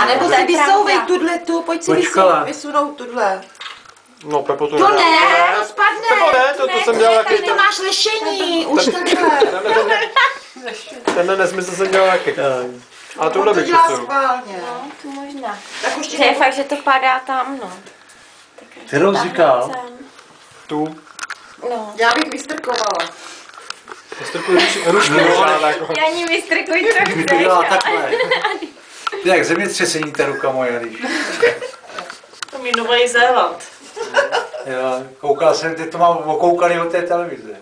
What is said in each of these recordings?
A nebo si vysouvej tudletu, pojď si vysunout tudle. No, Pepo, to ne. To ne, to spadne. Pepo, ne, to jsem dělal taky. To máš lešení, už takhle. Tenhle nesmysl jsem dělal taky. A tohle bych to schválně. No, to možná. Tak už že je fakt, že to padá tam, no. Kterou říkal? Tu. No. Já bych vystrkovala. Vystrkuj rušky, možná jako. Já ní vystrkuj, co chceš. To dělá takhle. Ty jak zemětřesení ta ruka moje, když. To mi Nový Zéland. Já koukal jsem, teď to mám okoukaný od té televize.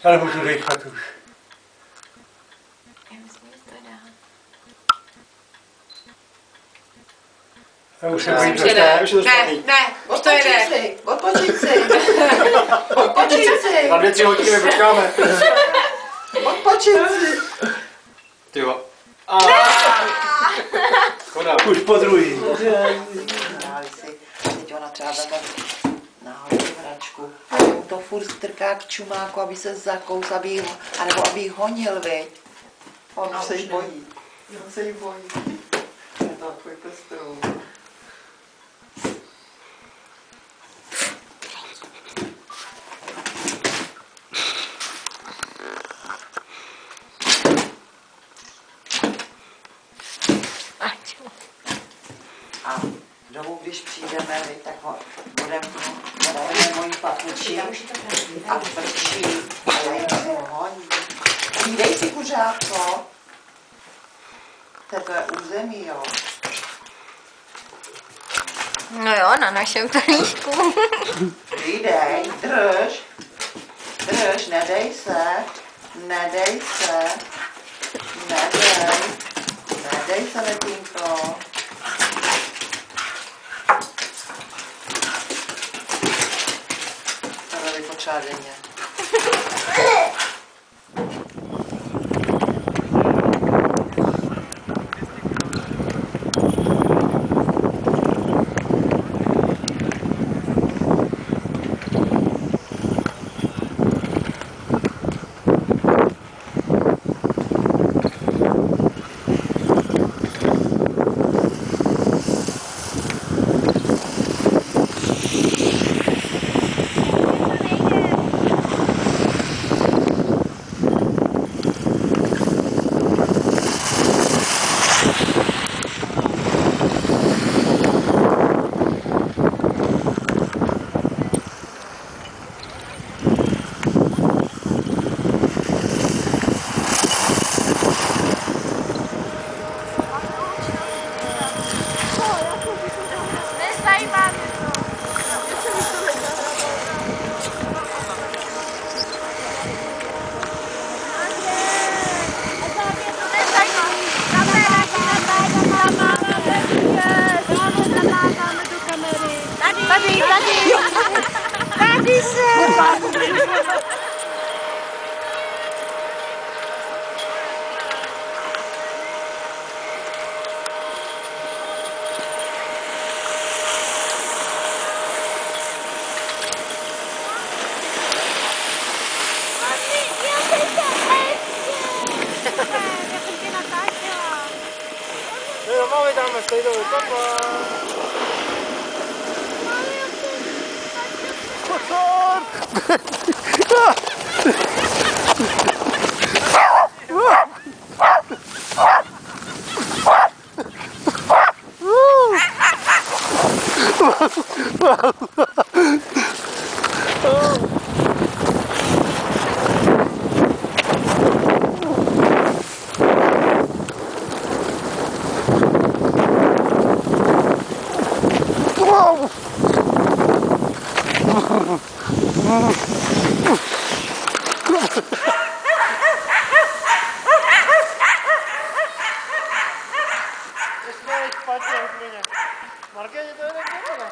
Já nemůžu dechat už. Já myslím, že to dá. Já už jsem bojím, Ne, odpočít si. Na 2-3 hodiny počkáme. Odpočít si. Tyjo. Škoda. už po druhý. Teď ona třeba veme nahoru hračku. A mu to furt strká k čumáku, aby se zakous, anebo aby jí honil, viď? On se jí bojí. On se jí bojí. Je to takový pestrou. A domů, když přijdeme, tak budeme mojí papuči a prčí a já jim se honí. Dej si, kuřátko. To je území, jo. No jo, na našem talířku. Přidej, drž, nedej se, nedej, Letínko. To je potřeba denně. Tady se! No, máme tam stejnou papa. Markéně to jde ne?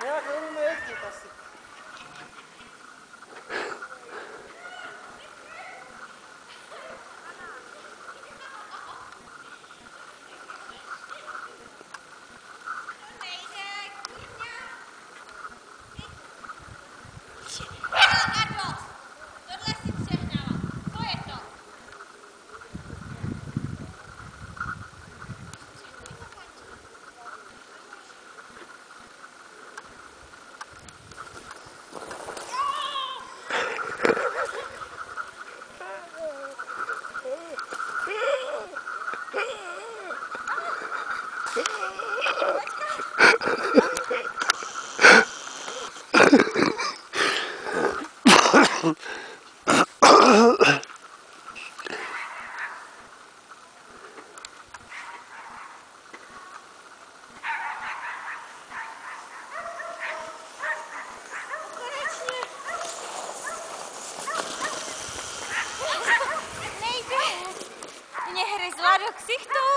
Nějak neumíme jezdit asi. Karlo! Tohle si přehnala. Co je to? Nejde. Mě hryzla do ksichtu.